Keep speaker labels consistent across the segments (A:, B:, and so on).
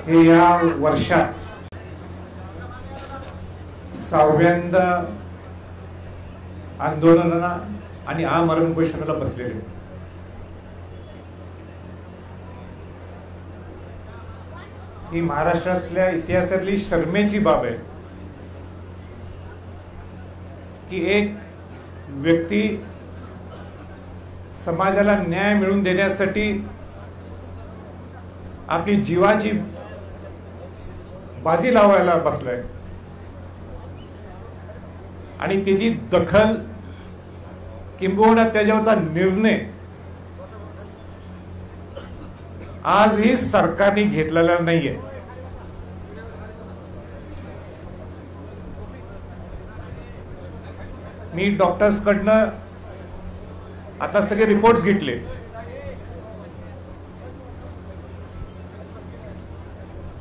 A: हे या वर्षात 6व्यांदा आंदोलनाला आणि आमरण उपोषणाला बसलेले. ही महाराष्ट्रातल्या इतिहासातली शर्मेची बाब आहे की एक व्यक्ती समाजाला न्याय मिळवून देण्यासाठी आपली जीवाची बाजी लावायला बसलाय आणि त्याची दखल किंबहुना त्याच्यावरचा निर्णय आजही सरकारने घेतलेला नाहीये. मी डॉक्टर्स कडनं आता सगळे रिपोर्ट्स घेतले.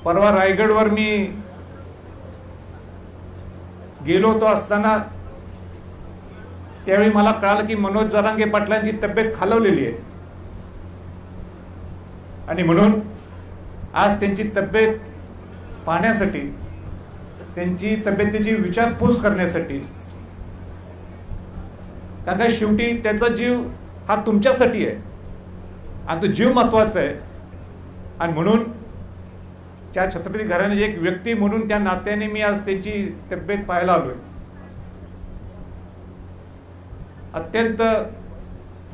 A: परवा रायगडवर मी गेलो होतो असताना त्यावेळी मला कळालं की मनोज जरांगे पाटलांची तब्येत खालवलेली आहे आणि म्हणून आज त्यांची तब्येत पाहण्यासाठी, त्यांची तब्येतीची विचारपूस करण्यासाठी, कारण शेवटी त्याचा जीव हा तुमच्यासाठी आहे आणि तो जीव महत्वाचा आहे आणि म्हणून त्या छत्रपती घराण्याची एक व्यक्ती म्हणून त्या नात्याने मी आज त्यांची तब्येत पाहायला आलोय. अत्यंत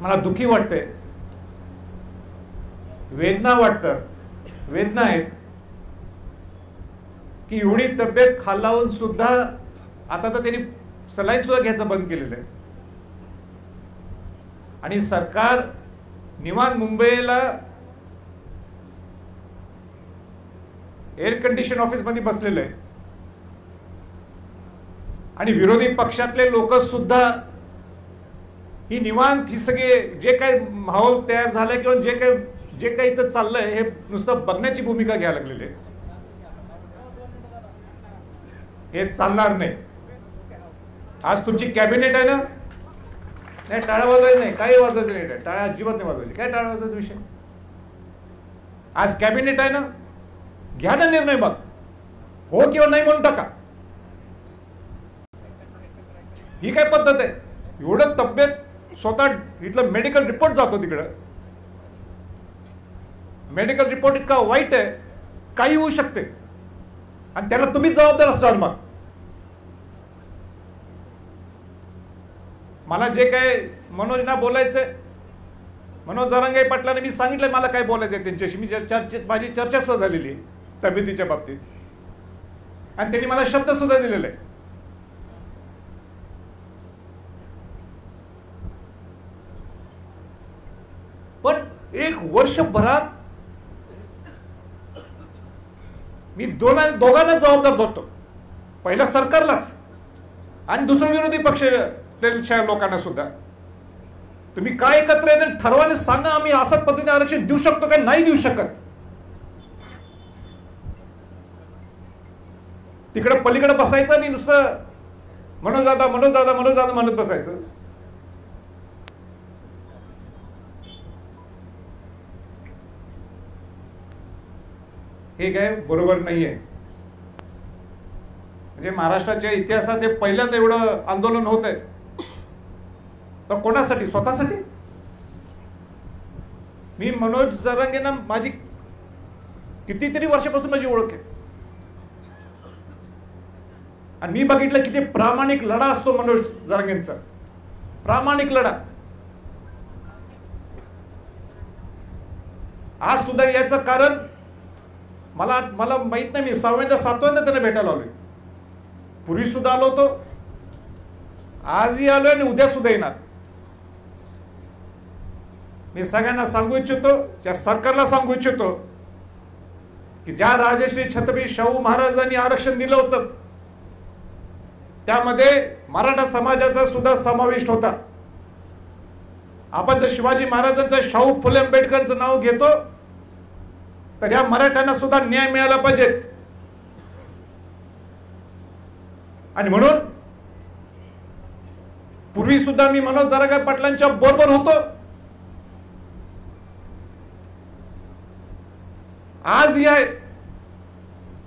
A: मला दुःखी वाटतंय, वेदना आहेत की एवढी तब्येत खालावून सुद्धा आता तर त्यांनी सलाईन सुद्धा घ्यायचं बंद केलेलं आहे आणि सरकार निवांत मुंबईला एअर कंडिशन ऑफिस मध्ये बसलेलं आहे आणि विरोधी पक्षातले लोक सुद्धा ही निवांत ही सगळे जे काही माहोल तयार झालाय किंवा जे काही इथं चाललंय हे नुसतं बघण्याची भूमिका घ्यायला लागलेली आहे. हे चालणार नाही. आज तुमची कॅबिनेट आहे ना, नाही टाळ्या वाजवायचं नाही, काही वाजवायचं नाही, टाळ्या अजिबात नाही वाजवायची. काय टाळ्या वाजवायचा विषय? आज कॅबिनेट आहे ना, घ्या ना निर्णय, मग हो किंवा नाही म्हणून टाका. ही काय पद्धत आहे? एवढं तब्येत स्वतः इथलं मेडिकल रिपोर्ट जातो तिकडं, मेडिकल रिपोर्ट इतका वाईट आहे, काही होऊ शकते आणि त्याला तुम्हीच जबाबदार असणार. मग मला जे काय मनोजना बोलायचंय, मनोज जरांगे पाटलांनी मी सांगितलंय मला काय बोलायचंय त्यांच्याशी. माझी चर्चा सुद्धा झालेली आहे तब्येतीच्या बाबतीत आणि त्यांनी मला शब्द सुद्धा दिलेले आहे. पण एक वर्षभरात मी दोघांना जबाबदार धरतो. पहिला सरकारलाच आणि दुसरं विरोधी पक्षाच्या लोकांना सुद्धा. तुम्ही काय एकत्र येत ठरवाने सांगा, आम्ही अशा पद्धतीने आरक्षण देऊ शकतो काय नाही देऊ शकत. तिकडे पलीकडे बसायचं आणि नुसतं मनोज दादा म्हणत बसायचं. हे काय बरोबर नाहीये. म्हणजे महाराष्ट्राच्या इतिहासात हे पहिल्यांदा एवढं आंदोलन होत आहे. तर कोणासाठी? स्वतःसाठी? मी मनोज जरांगेंना माझी कितीतरी वर्षापासून माझी ओळख आहे आणि मी बघितलं किती प्रामाणिक लढा असतो मनोज जरांगेंचा. प्रामाणिक लढा. आज सुद्धा याचं कारण मला माहित नाही. मी 6व्यांदा 7व्यांदा त्यांना भेटायला आलोय. पूर्वी सुद्धा आलो होतो, आजही आलोय आणि उद्या सुद्धा येणार. मी सगळ्यांना सांगू इच्छितो, त्या सरकारला सांगू इच्छितो की ज्या राजश्री छत्रपती शाहू महाराजांनी आरक्षण दिलं होतं त्यामध्ये मराठा समाजाचा सुद्धा समावेश होता. आपण जर शिवाजी महाराजांचं, शाहू फुले आंबेडकरांचं नाव घेतो तर या मराठ्यांना सुद्धा न्याय मिळाला पाहिजे. आणि म्हणून पूर्वी सुद्धा मी मनोज जरांगे पाटलांच्या बरोबर होतो, आजही आहे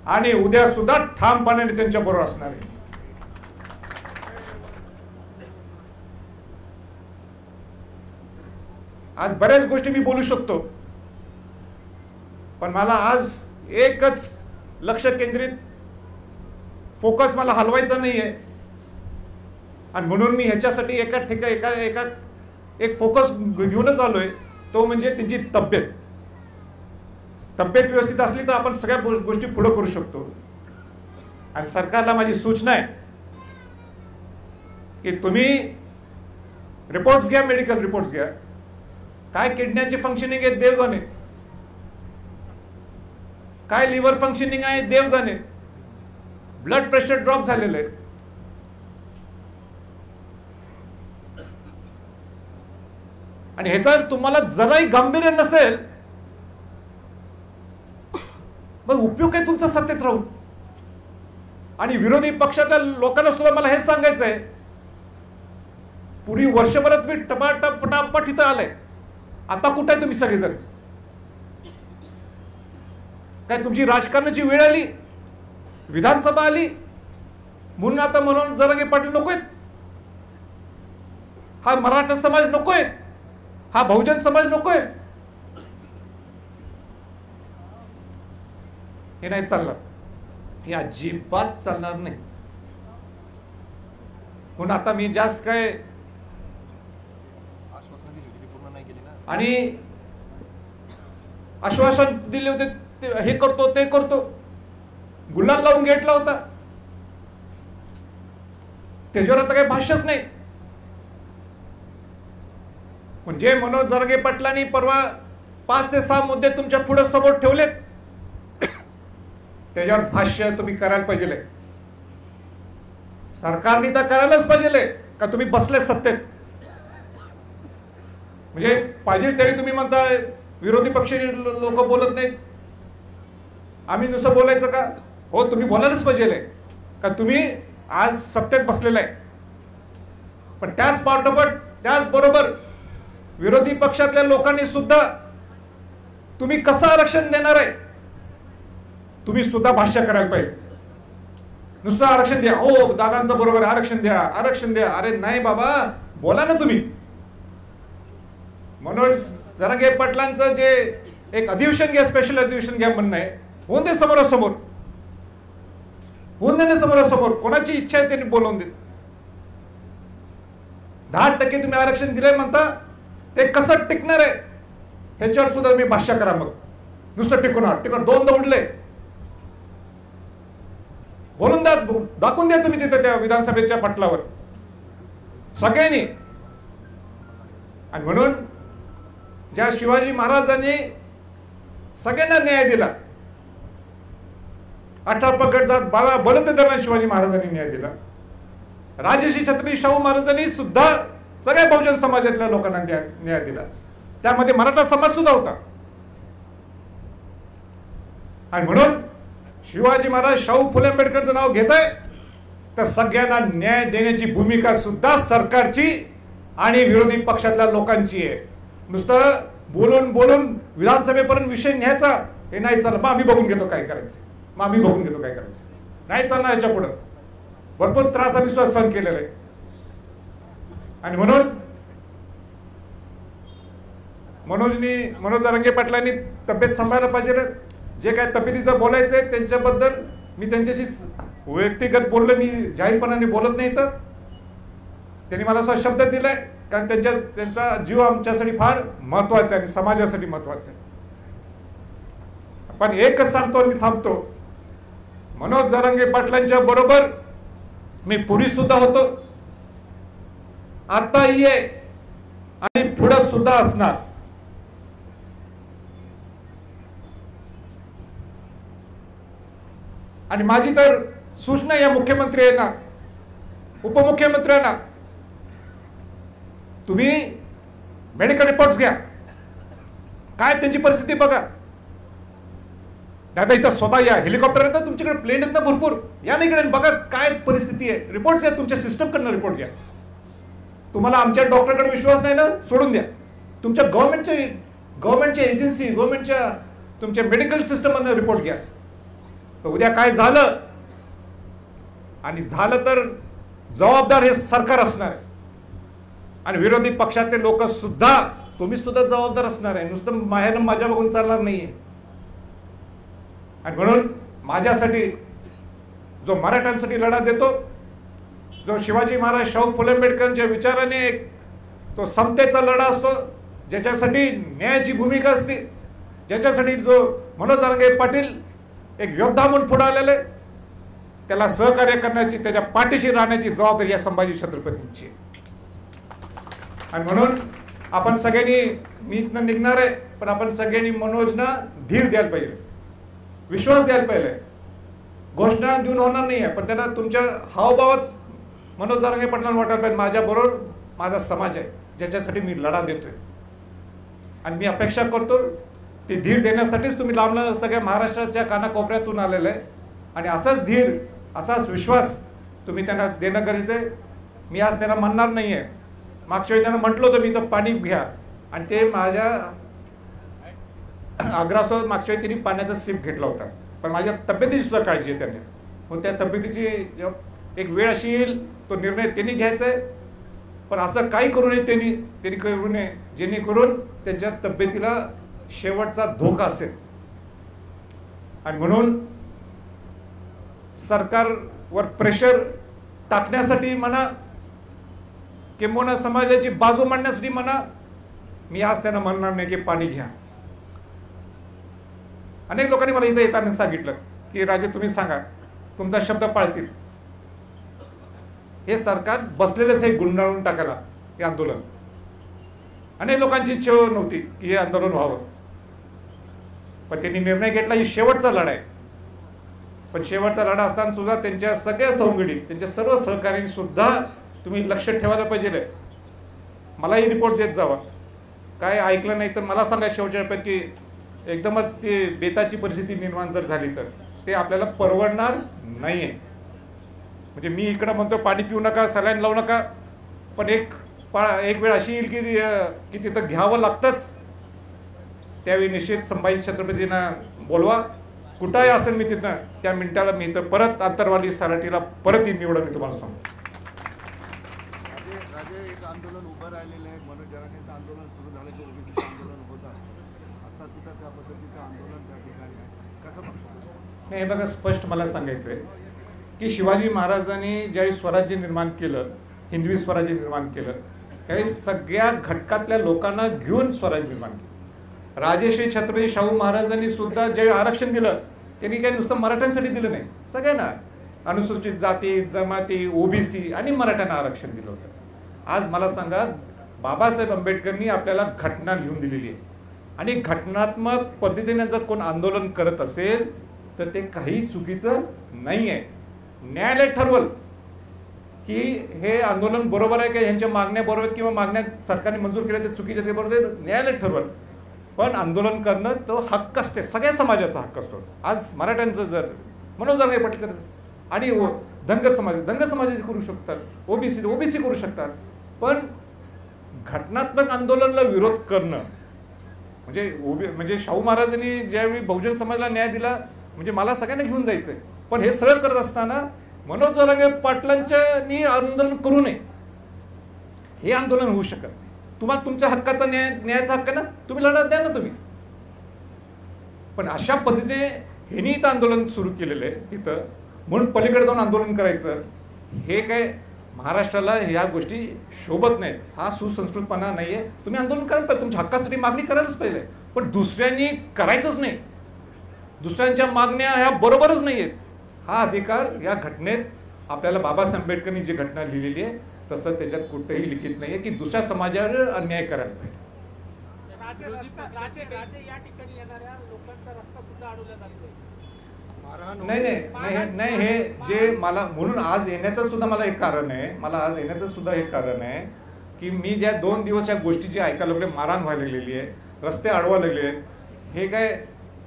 A: आणि उद्या सुद्धा ठामपणाने त्यांच्या बरोबर असणार आहे. आज बऱ्याच गोष्टी मी बोलू शकतो, पण मला आज एकच लक्ष केंद्रित फोकस मला हलवायचा नाहीये. आणि म्हणून मी ह्याच्यासाठी एक फोकस घेऊनच आलोय, तो म्हणजे त्यांची तब्येत व्यवस्थित असली तर आपण सगळ्या गोष्टी पुढे करू शकतो. आणि सरकारला माझी सूचना आहे की तुम्ही रिपोर्ट्स घ्या, मेडिकल रिपोर्ट्स घ्या, काय किडनीची फंक्शनिंग आहे देव जाणे, काय लिव्हर फंक्शनिंग आहे देव जाणे, ब्लड प्रेशर ड्रॉप झालेलं आहे. आणि ह्याचा तुम्हाला जराही गांभीर्य नसेल मग उपयोग काय तुमचा सत्तेत राहून. आणि विरोधी पक्षाच्या लोकांना सुद्धा मला हेच सांगायचं आहे, पूर्वी वर्षभरात मी पटापट इथं आलंय, आता कुठे आहे तुम्ही सगळेजण? काय तुमची राजकारणाची वेळ आली, विधानसभा आली म्हणून आता म्हणून जरांगे पाटील नकोय, हा मराठा समाज नकोय, हा बहुजन समाज नकोय? हे नाही चालणार, हे अजिबात चालणार नाही. म्हणून आता मी जास्त काय आणि आश्वासन दिले होते हे करतो ते करतो, गुलाल लावून घेतला होता, त्याच्यावर आता काही भाष्यच नाही. म्हणजे मनोज जरांगे पाटलांनी परवा 5 ते 6 मुद्दे तुमच्या पुढे समोर ठेवलेत, त्याच्यावर भाष्य तुम्ही करायला पाहिजे. सरकारने तर करायलाच पाहिजे का तुम्ही बसले सत्तेत. म्हणजे पाहिजे तरी तुम्ही म्हणता विरोधी पक्ष लोक बोलत नाहीत, आम्ही नुसतं बोलायचं का? हो, तुम्ही बोलायलाच पाहिजे का तुम्ही आज सत्तेत बसलेला आहे. पण त्याच पाठोपाठ त्याचबरोबर विरोधी पक्षातल्या लोकांनी सुद्धा तुम्ही कसं आरक्षण देणार आहे तुम्ही सुद्धा भाष्य करायला पाहिजे. नुसतं आरक्षण द्या, हो दादांचं बरोबर आरक्षण द्या, आरक्षण द्या. अरे नाही बाबा, बोला ना तुम्ही. मनोज जरांगे पाटलांचं जे एक अधिवेशन घ्या, स्पेशल अधिवेशन घ्या म्हणणं आहे, होऊन दे समोरासमोर, होऊन दे ना समोरासमोर. कोणाची इच्छा आहे त्यांनी बोलवून देत. 10% तुम्ही आरक्षण दिलंय म्हणता, ते कसं टिकणार आहे ह्याच्यावर सुद्धा मी भाष्य करा. मग नुसतं टिकून दोनदा उडले, बोलून द्या, दाखवून द्या तुम्ही तिथे त्या विधानसभेच्या पटलावर सगळ्यांनी. आणि म्हणून ज्या शिवाजी महाराजांनी सगळ्यांना न्याय दिला, 18 पगड जात 12 बलुतेदारांना शिवाजी महाराजांनी न्याय दिला, राजर्षी छत्रपती शाहू महाराजांनी सुद्धा सगळ्या बहुजन समाजातल्या लोकांना न्याय दिला, त्यामध्ये मराठा समाज सुद्धा होता. आणि म्हणून शिवाजी महाराज शाहू फुले आंबेडकरचं नाव घेत आहे तर सगळ्यांना न्याय देण्याची भूमिका सुद्धा सरकारची आणि विरोधी पक्षातल्या लोकांची आहे. नुसतं बोलून बोलून विधानसभेपर्यंत विषय न्यायचा हे नाही चाललं. मग आम्ही बघून घेतो काय करायचं, नाही चालणार. याच्या पुढे भरपूर त्रास आम्ही सुद्धा सहन केलेला आहे. आणि म्हणून मनोज जरांगे पाटलांनी तब्येत सांभाळायला पाहिजे. जे काय तब्येतीचं बोलायचं आहे त्यांच्याबद्दल मी त्यांच्याशी व्यक्तिगत बोललो, मी जाहीरपणाने बोलत नाही. तर त्यांनी मला असा शब्द दिलाय कारण त्यांचा जीव आमच्यासाठी फार महत्वाचा आहे आणि समाजासाठी महत्वाचा आहे. पण एकच सांगतो, मी थांबतो, मनोज जरांगे पाटलांच्या बरोबर मी पूर्वी सुद्धा होतो, आताही आहे आणि पुढे सुद्धा असणार. आणि माझी तर सूचना या मुख्यमंत्री यांना, उपमुख्यमंत्र्यांना, तुम्ही मेडिकल रिपोर्ट्स घ्या, काय त्यांची परिस्थिती बघा. आता इथं स्वतः या, हेलिकॉप्टर येतात तुमच्याकडे, प्लेन येतात भरपूर, या ना इकडे बघा काय परिस्थिती आहे. रिपोर्ट्स घ्या, तुमच्या सिस्टमकडनं रिपोर्ट घ्या. तुम्हाला आमच्या डॉक्टरकडे विश्वास नाही ना, सोडून द्या. तुमच्या गव्हर्नमेंटच्या एजन्सी, गव्हर्नमेंटच्या तुमच्या मेडिकल सिस्टम मधनं रिपोर्ट घ्या. तर उद्या काय झालं आणि झालं तर जबाबदार हे सरकार असणार आहे आणि विरोधी पक्षातले लोक सुद्धा, तुम्ही सुद्धा जबाबदार असणार आहे. नुसतं माहेरनं माझ्या बघून चालणार नाहीये. आणि म्हणून माझ्यासाठी जो मराठ्यांसाठी लढा देतो, जो शिवाजी महाराज शाहू फुले आंबेडकरांच्या विचाराने तो समतेचा लढा असतो, ज्याच्यासाठी न्यायाची भूमिका असते, ज्याच्यासाठी जो मनोज जरांगे पाटील एक योद्धा म्हणून पुढे आलेले, त्याला सहकार्य करण्याची, त्याच्या पाठीशी राहण्याची जबाबदारी या संभाजी छत्रपतींची. आणि म्हणून आपण सगळ्यांनी, मी इथनं निघणार आहे, पण आपण सगळ्यांनी मनोजना धीर द्यायला पाहिजे, विश्वास द्यायला पाहिजे. घोषणा देऊन होणार नाही आहे, पण त्यांना तुमच्या हावभावात मनोज जरांगे पाटलांना वाटायला पाहिजे माझ्याबरोबर माझा समाज आहे, ज्याच्यासाठी मी लढा देतोय. आणि मी अपेक्षा करतो ते धीर देण्यासाठीच तुम्ही लांबलं सगळ्या महाराष्ट्राच्या कानाकोपऱ्यातून आलेलं आहे. आणि असाच धीर, असाच विश्वास तुम्ही त्यांना देणं गरजेचं आहे. मी आज त्यांना म्हणणार नाही आहे. मागच्या वेळी त्यांना म्हटलं होतं मी तर पाणी घ्या, आणि ते माझ्या आग्रहासोबत मागच्या वेळी त्यांनी पाण्याचा सिप घेतला होता. पण माझ्या तब्येतीची सुद्धा काळजी आहे त्यांनी. मग त्या तब्येतीची एक वेळ अशी येईल, तो निर्णय त्यांनी घ्यायचा आहे. पण असं काही करू नये त्यांनी करू नये जेणेकरून त्यांच्या तब्येतीला शेवटचा धोका असेल. आणि म्हणून सरकारवर प्रेशर टाकण्यासाठी म्हणा, किंबहुना समाजाची बाजू मांडण्यासाठी म्हणा, मी आज त्यांना म्हणणार नाही की पाणी घ्या. अनेक लोकांनी मला इथं येताना सांगितलं की राजे तुम्ही सांगा, तुमचा शब्द पाळतील. हे सरकार बसलेलेच हे गुंडाळून टाकायला हे आंदोलन. अनेक लोकांची इच्छा नव्हती की हे आंदोलन व्हावं, पण त्यांनी निर्णय घेतला. ही शेवटचा लढा आहे. पण शेवटचा लढा असताना सुद्धा त्यांच्या सगळ्या सवंगडी, त्यांच्या सर्व सहकार्यांनी सुद्धा तुम्ही लक्ष ठेवायला पाहिजे. मलाही रिपोर्ट देत जावा. काय ऐकलं नाही तर मला सांगा शेवटच्या टप्प्यात की एकदमच ते बेताची परिस्थिती निर्माण जर झाली तर ते आपल्याला परवडणार नाहीये. म्हणजे मी इकडं म्हणतो पाणी पिऊ नका, सलाईन लावू नका, पण एक वेळ अशी येईल की तिथं घ्यावं लागतंच. त्यावेळी निश्चित संभाजी छत्रपतींना बोलवा. कुठंही असेल मी तिथं त्या मिनिटाला मी इथं परत आंतरवाली सराटीला परत येईन. एवढं मी तुम्हाला सांगतो.
B: एक आंदोलन उभं राहिलेलं आहे. मनोज जरांगेंचं आंदोलन सुरू झालं की ओबीसीचं आंदोलन होतं. आता सुद्धा त्या पद्धतीचं आंदोलन त्या ठिकाणी आहे. कसं बघतो?
A: नाही, हे बघा, स्पष्ट मला सांगायचं आहे की शिवाजी महाराजांनी ज्यावेळी स्वराज्य निर्माण केलं, हिंदवी स्वराज्य निर्माण केलं, त्यावेळी सगळ्या घटकातल्या लोकांना घेऊन स्वराज्य निर्माण केलं. राजश्री छत्रपती शाहू महाराजांनी सुद्धा ज्यावेळी आरक्षण दिलं, त्यांनी काही नुसतं मराठ्यांसाठी दिलं नाही, सगळ्यांना, अनुसूचित जाती, जमाती, ओबीसी आणि मराठ्यांना आरक्षण दिलं होतं. आज मला सांगा, बाबासाहेब आंबेडकरांनी आपल्याला घटना लिहून दिलेली आहे. आणि घटनात्मक पद्धतीने जर कोण आंदोलन करत असेल तर ते काही चुकीचं नाही आहे. न्यायालय ठरवल की हे आंदोलन बरोबर आहे का, यांच्या मागण्या बरोबर आहेत किंवा मागण्या सरकारने मंजूर केल्या ते चुकीच्या, ते बरोबर, न्यायालय ठरवल. पण आंदोलन करणं तो हक्क असते, सगळ्या समाजाचा हक्क असतो. आज मराठ्यांचं जर मनोज जरांगे पाटील आणि धनगर समाजाचे करू शकतात, ओबीसी करू शकतात. पण घटनात्मक आंदोलनाला विरोध करणं म्हणजे शाहू महाराजांनी ज्यावेळी बहुजन समाजाला न्याय दिला, म्हणजे मला सगळ्यांना घेऊन जायचंय. पण हे सगळं करत असताना मनोज जरांगे पाटलांनी आंदोलन करू नये, हे आंदोलन होऊ शकत नाही. तुम्हाला तुमच्या हक्काचा न्यायाचा हक्क ना, तुम्ही लढा द्या ना तुम्ही. पण अशा पद्धतीने ह्यांनी इथं आंदोलन सुरू केलेलं आहे इथं, म्हणून पलीकडे जाऊन आंदोलन करायचं, हे काय महाराष्ट्राला ह्या गोष्टी शोभत नाहीत. हा सुसंस्कृतपणा नाहीये. तुम्ही आंदोलन करायला पाहिजे, तुमच्या हक्कासाठी मागणी करायलाच पाहिजे. पण दुसऱ्यांनी करायचंच नाही, दुसऱ्यांच्या मागण्या ह्या बरोबरच नाही आहेत. हा अधिकार या घटनेत आपल्याला बाबासाहेब आंबेडकरांनी जी घटना लिहिलेली आहे तसं त्याच्यात कुठेही लिखित नाहीये की दुसऱ्या समाजावर अन्याय करायला पाहिजे. नाही, हे जे मला म्हणून आज येण्याचं सुद्धा मला एक कारण आहे. मला आज येण्याचं सुद्धा एक कारण आहे की मी ज्या 2 दिवस या गोष्टी जी ऐकायला लागले, मारहाण व्हायला लागलेली आहे, रस्ते अडवा लागले आहेत, हे काय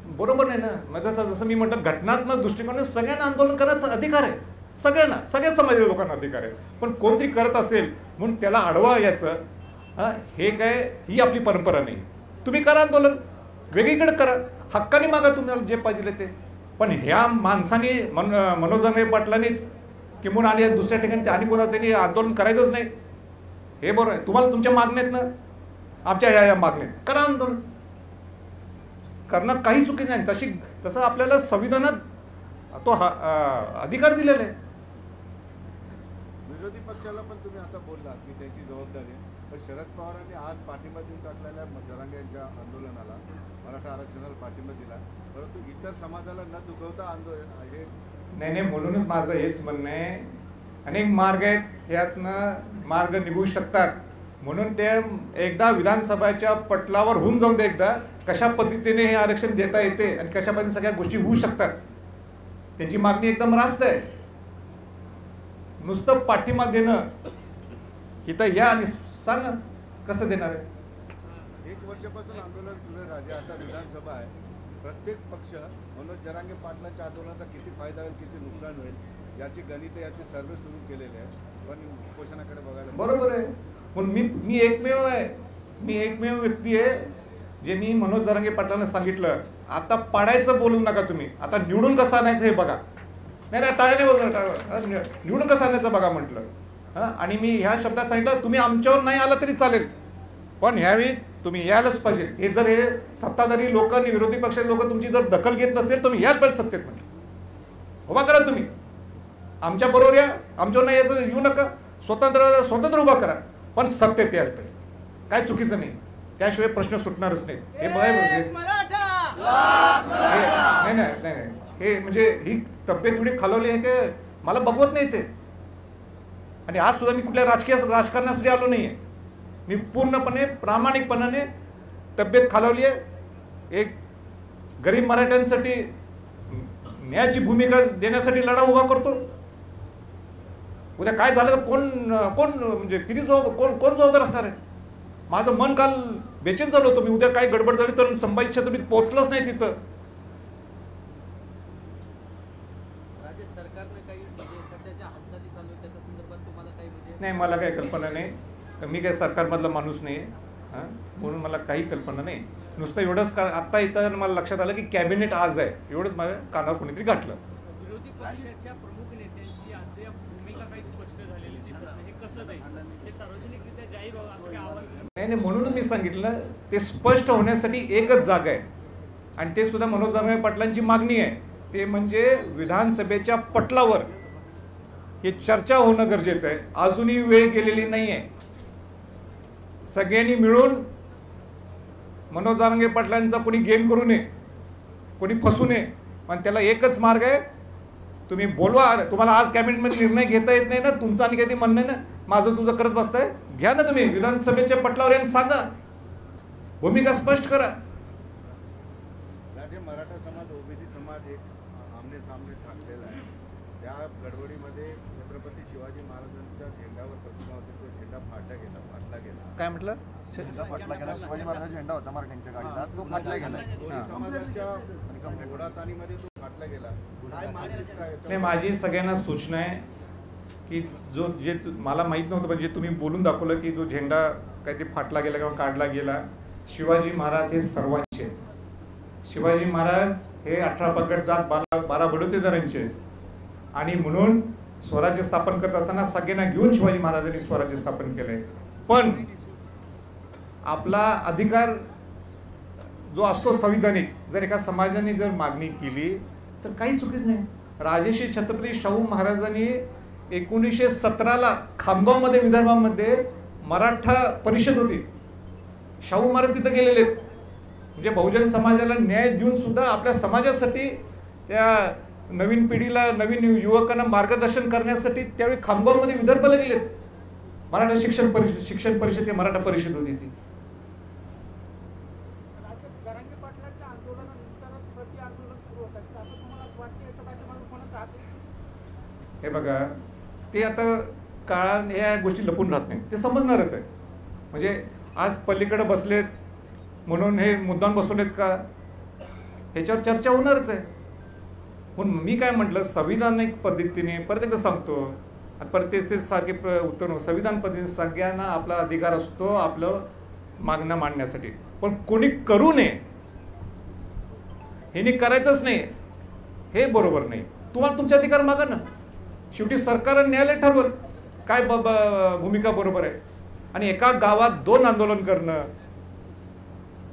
A: बरोबर नाही ना. म्हणजे जसं मी म्हटलं, घटनात्मक दृष्टिकोनाने सगळ्यांना आंदोलन करायचा अधिकार आहे, सगळ्यांना, सगळ्या समाजाच्या लोकांना अधिकार आहे. पण कोणतरी करत असेल म्हणून त्याला अडवा याचं, हे काय, ही आपली परंपरा नाही. तुम्ही करा आंदोलन, वेगळीकडे करा, हक्काने मागा तुम्हाला जे पाहिजे ते. पण ह्या माणसाने मनोज जरांगे पाटलांनीच किंवा आणि दुसऱ्या ठिकाणी आणि कोणा त्यांनी आंदोलन करायचंच नाही, हे बरोबर आहे. तुम्हाला तुमच्या मागण्यात ना आमच्या ह्या मागण्यात करा आंदोलन, करणं काही चुकी नाही. तसं आपल्याला संविधानात तो अधिकार दिलेला आहे.
B: विरोधी पक्षाला पण तुम्ही आता बोललात की त्यांची जबाबदारी आहे, पण शरद पवारांनी आज पाठिंबा देऊन टाकलेल्या जरांगे यांच्या आंदोलनाला, मराठा आरक्षणाला पाठिंबा दिला, परंतु इतर समाजाला न दुखवता आंदोलन हे
A: नाही, म्हणूनच माझं हेच म्हणणं आहे, अनेक मार्ग आहेत, यातनं मार्ग निघू शकतात. म्हणून ते एकदा विधानसभाच्या पटलावर होऊन जाऊन दे, एकदा कशा पद्धतीने हे आरक्षण देता येते आणि कशा पद्धतीने सगळ्या गोष्टी होऊ शकतात. त्यांची मागणी एकदम रास्त आहे. नुसतं पाठिंबा देणं इथं या आणि सांगा कसं देणार आहे.
B: 1 वर्षापासून आंदोलन सुरू आहे राजे, आता विधानसभा आहे. प्रत्येक पक्ष मनोज जरांगे पाटलांच्या आंदोलनाचा किती फायदा होईल, किती नुकसान होईल याची गणित, याचे सर्वे सुरू केलेले आहेत, पण उपोषणाकडे बघायला
A: बरोबर आहे. पण मी एकमेव आहे, मी एकमेव व्यक्ती आहे जे मी मनोज जरांगे पाटलांना सांगितलं, आता पाडायचं बोलू नका तुम्ही, आता निवडून कसं आणायचं हे बघा. नाही टाळ्याने बोलतो, निवडून कसं आणायचं बघा म्हटलं. हां, आणि मी ह्या शब्दात सांगितलं, तुम्ही आमच्यावर नाही आला तरी चालेल, पण ह्यावेळी तुम्ही यायलाच पाहिजे. हे जर हे सत्ताधारी लोक आणि विरोधी पक्षाचे लोक तुमची जर दखल घेत नसेल, तुम्ही यायला पाहिजे सत्तेत. म्हटलं उभा करा तुम्ही, आमच्या बरोबर या, आमच्यावर नाही यायचं येऊ नका, स्वतंत्र उभा करा, पण सत्तेत यायला पाहिजे. काय चुकीचं नाही, त्याशिवाय प्रश्न सुटणारच नाही. हे बघायला नाही, हे म्हणजे ही तब्येत एवढी खालवली आहे की मला बघवत नाही ते. आणि आज सुद्धा मी कुठल्या राजकारणासाठी आलो नाही आहे, मी पूर्णपणे प्रामाणिकपणाने तब्येत खालवली आहे. एक गरीब मराठ्यांसाठी न्यायाची भूमिका देण्यासाठी लढा उभा करतो. उद्या काय झालं तर कोण म्हणजे किती कोण जबाबदार असणार आहे. माझं मन काल बेचैन झालं होतं, मी उद्या काय गडबड झाली तर संभाजी छत्रपती पोहोचलंच नाही तिथं. नाही, मला काही कल्पना नाही, मी काही सरकारमधला माणूस नाही आहे, म्हणून मला काही कल्पना नाही. नुसतं एवढंच आत्ता इथं मला लक्षात आलं की कॅबिनेट आज आहे, एवढंच माझ्या कानावर कोणीतरी गाठलं.
C: विरोधी पक्षाच्या प्रमुख नेत्यांची आज भूमिका काही स्पष्ट झालेली दिसत नाही, हे कसं द्यायचं, हे सार्वजनिकरित्या जाहीर व्हावं असं काही आव्हान.
A: नाही, म्हणून मी सांगितलं ते स्पष्ट होण्यासाठी एकच जागा आहे, आणि ते सुद्धा मनोज जरांगे पाटलांची मागणी आहे, ते म्हणजे विधानसभेच्या पटलावर हे चर्चा होणं गरजेचं आहे. अजूनही वेळ गेलेली नाही आहे. सगळ्यांनी मिळून मनोज जरांगे पाटलांचा कोणी गेम करू नये, कोणी फसू नये. पण त्याला एकच मार्ग आहे, तुम्ही बोलवा. तुम्हाला आज कॅबिनेटमध्ये निर्णय घेता येत नाही ना, तुमचं आणि काही म्हणणं नाही ना, माझं तुझं करत बसताय, घ्या ना तुम्ही विधानसभेच्या पटलावर यांना सांगा, भूमिका स्पष्ट करा.
B: मराठा समाज, ओबीसी समाज एक आमने सामने ठाकलेला आहे. त्या गडबडीमध्ये छत्रपती शिवाजी महाराजांच्या झेंड्यावर प्रतिमा होती, तो झेंडा फाटला गेला.
A: काय म्हटलं?
B: झेंडा फाटला गेला. शिवाजी महाराजांचा झेंडा होता मराठ्यांच्या गाडीला, तो फाटला गेला. समाजाच्या घोडाताणीमध्ये तो फाटला गेला.
A: नाही, माझी सगळ्यांना सूचना आहे की जे मला माहीत नव्हतं, म्हणजे तुम्ही बोलून दाखवलं की जो झेंडा काय ते फाटला गेला किंवा काढला गेला, शिवाजी महाराज हे सर्वांचे आहेत. शिवाजी महाराज हे 18 पगड जात 12 बडोतेदारांचे, आणि म्हणून स्वराज्य स्थापन करत असताना सगळ्यांना घेऊन शिवाजी महाराजांनी स्वराज्य स्थापन केलंय. पण आपला अधिकार जो असतो संविधानिक, जर एका समाजाने जर मागणी केली तर काही चुकीच नाही. राजर्षी छत्रपती शाहू महाराजांनी 1917ला खामगावमध्ये, विदर्भामध्ये मराठा परिषद होती, शाहू महाराज तिथं गेलेले आहेत. म्हणजे बहुजन समाजाला न्याय देऊन सुद्धा आपल्या समाजासाठी, त्या नवीन पिढीला, नवीन युवकांना मार्गदर्शन करण्यासाठी त्यावेळी खामगावमध्ये विदर्भाला गेलेत. मराठा शिक्षण परिषद, मराठा परिषद होती ती.
C: जरांगे पाटलांच्या आंदोलनानंतरच प्रति आंदोलन सुरू होत आहे, असं तुम्हाला वाटतं? याच्या पाठीमागे कोणाचा हात आहे?
A: हे बघा, ते आता काळाने या गोष्टी लपून राहत नाही, ते समजणारच आहे. म्हणजे आज पलीकडे बसलेत म्हणून हे मुद्दाम बसवलेत का, ह्याच्यावर चर्चा होणारच आहे. म्हणून मी काय म्हटलं, संविधानिक पद्धतीने परत एकदा सांगतो, आणि परत तेच सारखे उत्तर, संविधान पद्धतीने सगळ्यांना आपला अधिकार असतो आपलं मागणं मांडण्यासाठी, पण कोणी करू नये, हे करायचंच नाही. हे बरोबर नाही. तुम्हाला तुमचे अधिकार मागा ना. शेवटी सरकार आणि न्यायालय ठरवल काय भूमिका बरोबर आहे. आणि एका गावात 2 आंदोलन करणं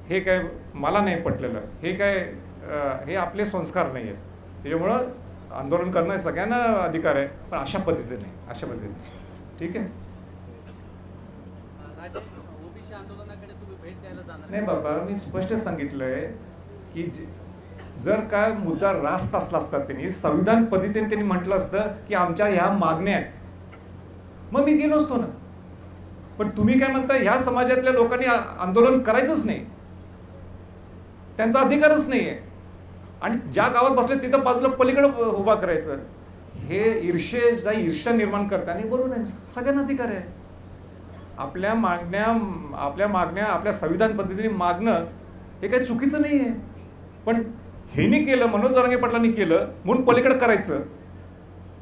A: हे काय मला नाही पटलेलं. हे काय हे आपले संस्कार नाही आहेत. त्याच्यामुळं आंदोलन करणं सगळ्यांना अधिकार आहे, पण अशा पद्धतीने ठीक आहे.
C: ओबीसी आंदोलनाकडे तुम्ही भेट द्यायला जाणार
A: नाही बाबा, मी स्पष्ट सांगितलंय की जर काय मुद्दा रास्त असला असता त्यांनी संविधान पद्धतीने त्यांनी म्हटलं असतं की आमच्या ह्या मागण्या आहेत, मग मी गेलो असतो ना. पण तुम्ही काय म्हणता, ह्या समाजातल्या लोकांनी आंदोलन करायचंच नाही, त्यांचा अधिकारच नाही आहे. आणि ज्या गावात बसले तिथं बाजूला पलीकडे उभा करायचं, हे ईर्ष्या निर्माण करताना बरोबर आहे. सगळ्यांना अधिकार आहे. आपल्या मागण्या आपल्या संविधान पद्धतीने मागणं हे काही चुकीचं नाही आहे. पण हेनी केलं, मनोज जरांगे पाटलांनी केलं म्हणून पलीकडे करायचं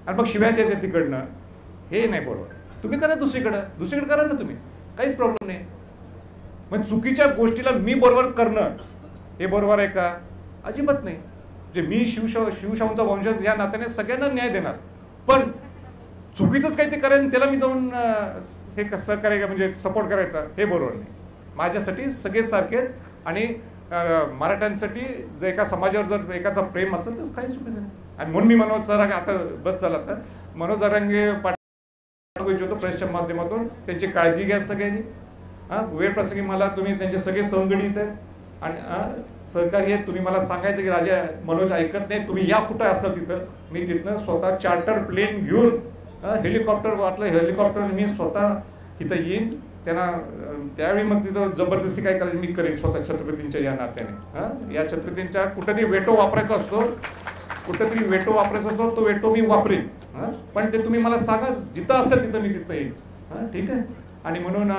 A: आणि मग शिव्या द्यायच्या तिकडनं, हे नाही बरोबर. तुम्ही करा दुसरीकडे करा ना तुम्ही, काहीच प्रॉब्लेम नाही. मग चुकीच्या गोष्टीला मी बरोबर करणं हे बरोबर आहे का? अजिबात नाही. म्हणजे मी शिवशाहूंचा वंशज या नात्याने सगळ्यांना न्याय देणार, पण चुकीचंच काही ते करेन त्याला मी जाऊन हे कसं करायचं म्हणजे सपोर्ट करायचा, हे बरोबर नाही. माझ्यासाठी सगळेच सारखे आहेत. आणि मराठ्यांसाठी जर एका समाजावर जर एकाचा प्रेम असेल तर काही चुकीचं नाही. आणि म्हणून मी मनोज जरांगे, आता बस झाला तर मनोज जरांगे पाटील होतो प्रेसच्या माध्यमातून, त्यांची काळजी घ्या सगळ्यांनी. वेळ प्रसंगी मला तुम्ही त्यांचे सगळे संगणित आहेत आणि सहकारी आहेत. तुम्ही मला सांगायचं की राजा मनोज ऐकत नाही, तुम्ही या कुठं असाल तिथं, मी तिथनं स्वतः चार्टर प्लेन घेऊन हेलिकॉप्टर वाटलं हेलिकॉप्टर मी स्वतः इथं येईन. त्यांना त्यावेळी मग तिथं जबरदस्ती काय करायची मी करेन स्वतः छत्रपतींच्या या नात्याने. या छत्रपतींच्या कुठंतरी वेटो वापरायचा असतो, तो वेटो मी वापरेन. पण ते तुम्ही मला सांगा, जिथं असेल तिथं मी तिथं येईन. ठीक आहे. आणि म्हणून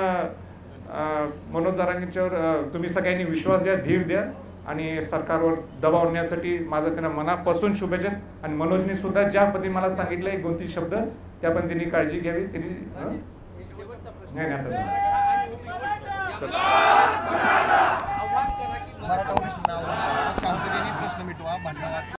A: मनोज जरांगेंच्यावर तुम्ही सगळ्यांनी विश्वास द्या, धीर द्या आणि सरकारवर दबाव आणण्यासाठी माझं त्यांना मनापासून शुभेच्छा. आणि मनोजने सुद्धा ज्या पद्धतीने मला सांगितलं 1-2-3 शब्द त्या पद्धतीने काळजी घ्यावी. त्यांनी नाही